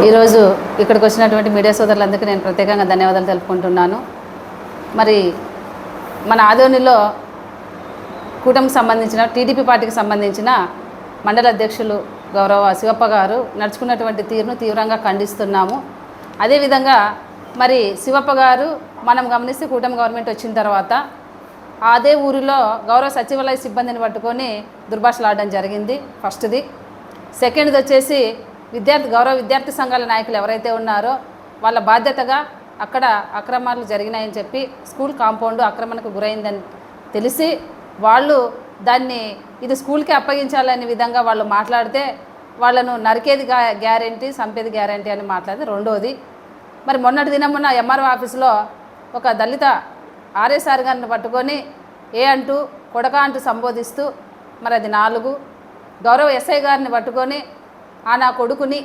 ఈరోజు ఇక్కడికి వచ్చినటువంటి మీడియా సోదరులందరికీ నేను ప్రత్యేకంగా ధన్యవాదాలు తెలుపుకుంటున్నాను. మరి మన ఆదోనిలో కూటమికి సంబంధించిన టీడీపీ పార్టీకి సంబంధించిన మండల అధ్యక్షులు గౌరవ శివప్ప గారు నడుచుకున్నటువంటి తీరును తీవ్రంగా ఖండిస్తున్నాము. అదేవిధంగా మరి శివప్ప గారు మనం గమనిస్తే కూటమి గవర్నమెంట్ వచ్చిన తర్వాత అదే ఊరిలో గౌరవ సచివాలయ సిబ్బందిని పట్టుకొని దుర్భాషలాడడం జరిగింది. ఫస్ట్ది. సెకండ్ది వచ్చేసి గౌరవ విద్యార్థి సంఘాల నాయకులు ఎవరైతే ఉన్నారో వాళ్ళ బాధ్యతగా అక్కడ అక్రమాలు జరిగినాయని చెప్పి స్కూల్ కాంపౌండ్ ఆక్రమణకు గురైందని తెలిసి వాళ్ళు దాన్ని ఇది స్కూల్కి అప్పగించాలనే విధంగా వాళ్ళు మాట్లాడితే వాళ్ళను నరికేది గ్యారంటీ, చంపేది గ్యారంటీ అని మాట్లాడితే రెండోది. మరి మొన్నటి దినమున ఎంఆర్ఓ ఆఫీసులో ఒక దళిత ఆర్ఎస్ఆర్ గారిని పట్టుకొని ఏ అంటూ కొడక అంటూ సంబోధిస్తూ మరి అది 4. గౌరవ ఎస్ఐ గారిని పట్టుకొని నా కొడుకుని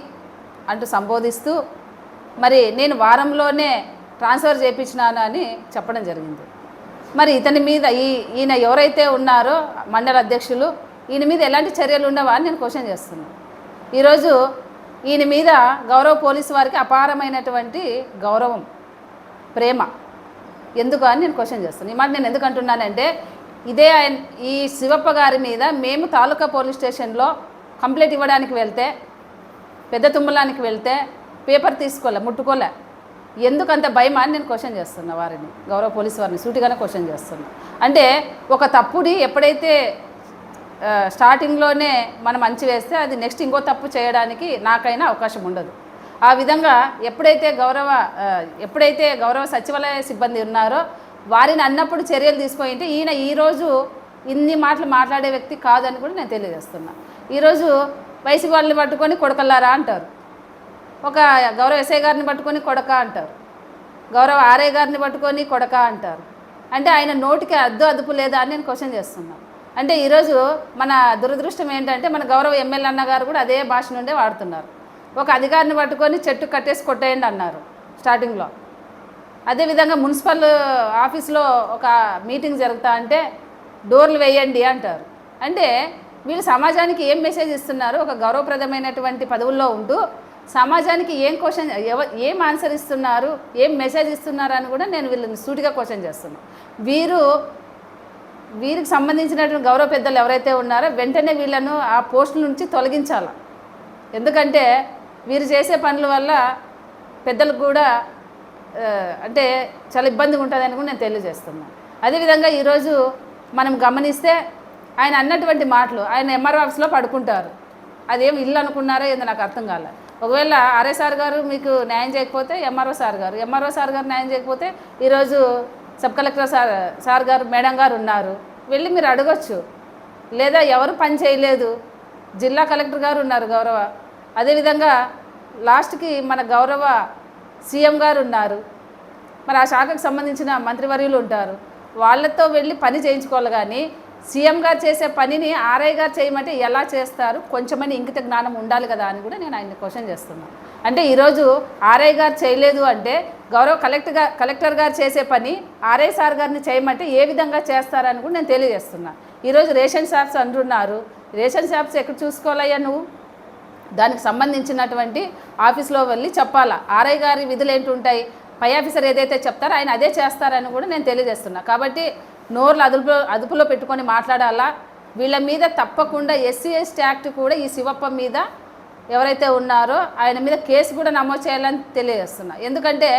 అంటూ సంబోధిస్తూ మరి నేను వారంలోనే ట్రాన్స్ఫర్ చేయించినాను అని చెప్పడం జరిగింది. మరి ఇతని మీద ఈయన ఎవరైతే ఉన్నారో మండల అధ్యక్షులు ఈయన మీద ఎలాంటి చర్యలు ఉండవా అని నేను క్వశ్చన్ చేస్తున్నాను. ఈరోజు ఈయన మీద గౌరవ పోలీసు వారికి అపారమైనటువంటి గౌరవం, ప్రేమ ఎందుకు అని నేను క్వశ్చన్ చేస్తాను. ఈ మాట నేను ఎందుకు అంటున్నానంటే ఈ శివప్ప గారి మీద మేము తాలూకా పోలీస్ స్టేషన్లో కంప్లైంట్ ఇవ్వడానికి వెళ్తే, పెద్ద తుమ్మలానికి వెళ్తే పేపర్ తీసుకోలే, ముట్టుకోలే. ఎందుకంత భయం అని నేను క్వశ్చన్ చేస్తున్నా వారిని, గౌరవ పోలీసు వారిని సూటిగానే క్వశ్చన్ చేస్తున్నా. అంటే ఒక తప్పుని ఎప్పుడైతే స్టార్టింగ్లోనే మనం వేస్తే అది నెక్స్ట్ ఇంకో తప్పు చేయడానికి నాకైనా అవకాశం ఉండదు. ఆ విధంగా ఎప్పుడైతే గౌరవ సచివాలయ సిబ్బంది ఉన్నారో వారిని అన్నప్పుడు చర్యలు తీసుకుంటే ఈయన ఈరోజు ఇన్ని మాటలు మాట్లాడే వ్యక్తి కాదని కూడా నేను తెలియజేస్తున్నా. ఈరోజు వయసు వాళ్ళని పట్టుకొని కొడకల్లారా అంటారు, ఒక గౌరవ ఎస్ఐ గారిని పట్టుకొని కొడక అంటారు, గౌరవ ఆర్ఐ గారిని పట్టుకొని కొడక అంటారు. అంటే ఆయన నోటికి అదుపు లేదా అని నేను క్వశ్చన్ చేస్తున్నాను. అంటే ఈరోజు మన దురదృష్టం ఏంటంటే మన గౌరవ ఎమ్మెల్యే అన్న గారు కూడా అదే భాష నుండే వాడుతున్నారు. ఒక అధికారిని పట్టుకొని చెట్టు కట్టేసి కొట్టేయండి అన్నారు స్టార్టింగ్లో. అదేవిధంగా మున్సిపల్ ఆఫీస్లో ఒక మీటింగ్ జరుగుతా అంటే డోర్లు వేయండి అంటారు. అంటే వీళ్ళు సమాజానికి ఏం మెసేజ్ ఇస్తున్నారు? ఒక గౌరవప్రదమైనటువంటి పదవుల్లో ఉంటూ సమాజానికి ఏం ఆన్సర్ ఇస్తున్నారు, ఏం మెసేజ్ ఇస్తున్నారు అని కూడా నేను వీళ్ళని సూటిగా క్వశ్చన్ చేస్తున్నాను. వీరికి సంబంధించినటువంటి గౌరవ పెద్దలు ఎవరైతే ఉన్నారో వెంటనే వీళ్ళను ఆ పోస్టుల నుంచి తొలగించాలి. ఎందుకంటే వీరు చేసే పనుల వల్ల పెద్దలకు కూడా అంటే చాలా ఇబ్బందిగా ఉంటుందని కూడా నేను తెలియజేస్తున్నాను. అదేవిధంగా ఈరోజు మనం గమనిస్తే ఆయన అన్నటువంటి మాటలు, ఆయన ఎంఆర్ఓ ఆఫీస్లో పడుకుంటారు, అదేం ఇల్లు అనుకున్నారో ఏందో నాకు అర్థం కాలే. ఒకవేళ ఆర్ఎస్ఆర్ గారు మీకు న్యాయం చేయకపోతే ఎంఆర్ఓ సార్ గారు న్యాయం చేయకపోతే ఈరోజు సబ్ కలెక్టర్ సార్ గారు, మేడం గారు ఉన్నారు, వెళ్ళి మీరు అడగొచ్చు. లేదా ఎవరు పని చేయలేదు, జిల్లా కలెక్టర్ గారు ఉన్నారు గౌరవ. అదేవిధంగా లాస్ట్కి మన గౌరవ సీఎం గారు ఉన్నారు, మరి ఆ శాఖకు సంబంధించిన మంత్రివర్యులు ఉంటారు, వాళ్ళతో వెళ్ళి పని చేయించుకోవాలి. కానీ సీఎం గారు చేసే పనిని ఆర్ఐ గారు చేయమంటే ఎలా చేస్తారు? కొంచెమని ఇంకిత జ్ఞానం ఉండాలి కదా అని కూడా నేను ఆయన్ని క్వశ్చన్ చేస్తున్నాను. అంటే ఈరోజు ఆర్ఐ గారు చేయలేదు అంటే గౌరవ కలెక్టర్ గారు చేసే పని ఆర్ఐ సార్ గారిని చేయమంటే ఏ విధంగా చేస్తారని కూడా నేను తెలియజేస్తున్నాను. ఈరోజు రేషన్ షాప్స్ అంటున్నారు, రేషన్ షాప్స్ ఎక్కడ చూసుకోవాలయ్యా నువ్వు? దానికి సంబంధించినటువంటి ఆఫీస్లో వెళ్ళి చెప్పాలా. ఆర్ఐ గారి విధులు ఏంటి ఉంటాయి, పై ఆఫీసర్ ఏదైతే చెప్తారో ఆయన అదే చేస్తారని కూడా నేను తెలియజేస్తున్నా. కాబట్టి నోర్లు అదుపులో పెట్టుకొని మాట్లాడాలా. వీళ్ళ మీద తప్పకుండా SC ST యాక్ట్ కూడా ఈ శివప్ప మీద ఎవరైతే ఉన్నారో ఆయన మీద కేసు కూడా నమోదు చేయాలని తెలియజేస్తున్నా. ఎందుకంటే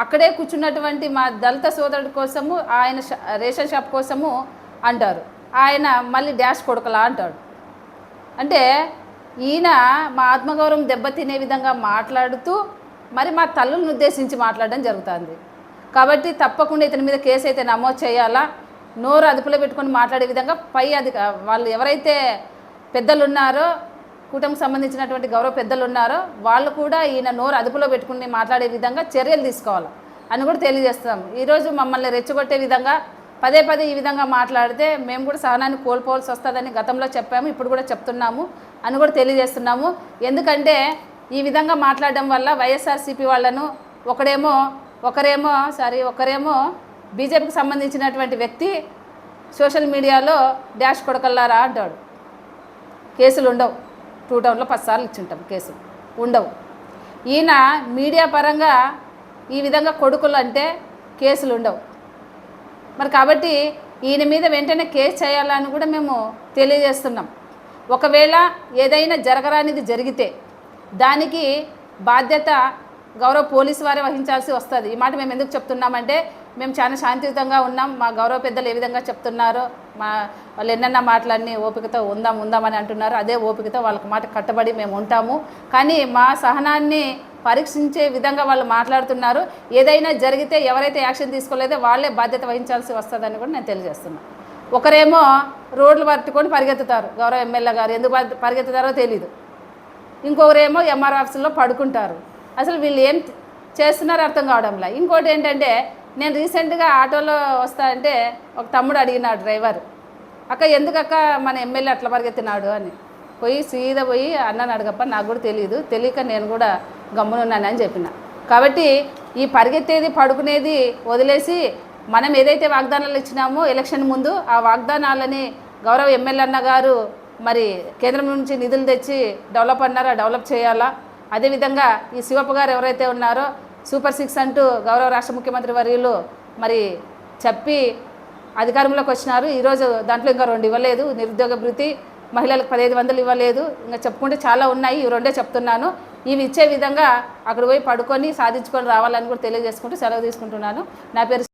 అక్కడే కూర్చున్నటువంటి మా దళిత సోదరుడి కోసము ఆయన రేషన్ షాప్ కోసము అంటారు, ఆయన మళ్ళీ డాష్ కొడుకలా అంటాడు. అంటే ఈయన మా ఆత్మగౌరవం దెబ్బతినే విధంగా మాట్లాడుతూ మరి మా తల్లులను ఉద్దేశించి మాట్లాడడం జరుగుతుంది. కాబట్టి తప్పకుండా ఇతని మీద కేసు అయితే నమోదు చేయాలా. నోరు అదుపులో పెట్టుకొని మాట్లాడే విధంగా వాళ్ళు ఎవరైతే పెద్దలు ఉన్నారో, కూటమికి సంబంధించినటువంటి గౌరవ పెద్దలు ఉన్నారో వాళ్ళు కూడా ఈయన నోరు అదుపులో పెట్టుకుని మాట్లాడే విధంగా చర్యలు తీసుకోవాలి అని కూడా తెలియజేస్తాం. ఈరోజు మమ్మల్ని రెచ్చగొట్టే విధంగా పదే ఈ విధంగా మాట్లాడితే మేము కూడా సహనాన్ని కోల్పోవాల్సి వస్తుందని గతంలో చెప్పాము, ఇప్పుడు కూడా చెప్తున్నాము అని కూడా తెలియజేస్తున్నాము. ఎందుకంటే ఈ విధంగా మాట్లాడడం వల్ల వైఎస్ఆర్సీపీ వాళ్ళను ఒకరేమో బీజేపీకి సంబంధించినటువంటి వ్యక్తి సోషల్ మీడియాలో డాష్ కొడకల్లారా అంటాడు. కేసులు ఉండవు, 2 టౌన్లో 10 సార్లు ఇచ్చింటాం, కేసులు ఉండవు. ఈయన మీడియా పరంగా ఈ విధంగా కొడుకులు అంటే కేసులు ఉండవు మరి. కాబట్టి ఈయన మీద వెంటనే కేసు చేయాలని కూడా మేము తెలియజేస్తున్నాం. ఒకవేళ ఏదైనా జరగరానిది జరిగితే దానికి బాధ్యత గౌరవ పోలీసు వారే వహించాల్సి వస్తుంది. ఈ మాట మేము ఎందుకు చెప్తున్నామంటే మేము చాలా శాంతియుతంగా ఉన్నాం. మా గౌరవ పెద్దలు ఏ విధంగా చెప్తున్నారో వాళ్ళు ఎన్నన్నా మాటలన్నీ ఓపికతో ఉందామని అంటున్నారు. అదే ఓపికతో వాళ్ళకి మాట కట్టబడి మేము ఉంటాము. కానీ మా సహనాన్ని పరీక్షించే విధంగా వాళ్ళు మాట్లాడుతున్నారు. ఏదైనా జరిగితే ఎవరైతే యాక్షన్ తీసుకోలేదో వాళ్ళే బాధ్యత వహించాల్సి వస్తుందని కూడా నేను తెలియజేస్తున్నాను. ఒకరేమో రోడ్లు పట్టుకొని పరిగెత్తుతారు, గౌరవ ఎమ్మెల్యే గారు ఎందుకు పరిగెత్తుతారో తెలీదు. ఇంకొకరేమో ఎంఆర్ ఆఫీసులో పడుకుంటారు. అసలు వీళ్ళు ఏం చేస్తున్నారో అర్థం కావడంలా. ఇంకోటి ఏంటంటే నేను రీసెంట్గా ఆటోలో వస్తా అంటే ఒక తమ్ముడు అడిగినాడు డ్రైవర్, అక్క ఎందుకక్క మన ఎమ్మెల్యే అట్లా పరిగెత్తినాడు అని. సీదా పోయి అన్నని అడగప్ప, నాకు కూడా తెలియక నేను కూడా గమ్మునున్నానని చెప్పిన. కాబట్టి ఈ పరిగెత్తేది పడుకునేది వదిలేసి మనం ఏదైతే వాగ్దానాలు ఇచ్చినామో ఎలక్షన్ ముందు ఆ వాగ్దానాలని గౌరవ ఎమ్మెల్యే అన్న గారు మరి కేంద్రం నుంచి నిధులు తెచ్చి డెవలప్ అన్నారో డెవలప్ చేయాలా. అదేవిధంగా ఈ శివప్ప గారు ఎవరైతే ఉన్నారో సూపర్ 6 అంటూ గౌరవ రాష్ట్ర ముఖ్యమంత్రి వర్యులు మరి చెప్పి అధికారంలోకి వచ్చినారు. ఈరోజు దాంట్లో ఇంకా 2 ఇవ్వలేదు. నిరుద్యోగ భృతి, మహిళలకు 1500 ఇవ్వలేదు. ఇంకా చెప్పుకుంటే చాలా ఉన్నాయి, ఈ 2 చెప్తున్నాను. ఇవి ఇచ్చే విధంగా అక్కడ పోయి పడుకొని సాధించుకొని రావాలని కూడా తెలియజేసుకుంటూ సెలవు తీసుకుంటున్నాను. నా పేరు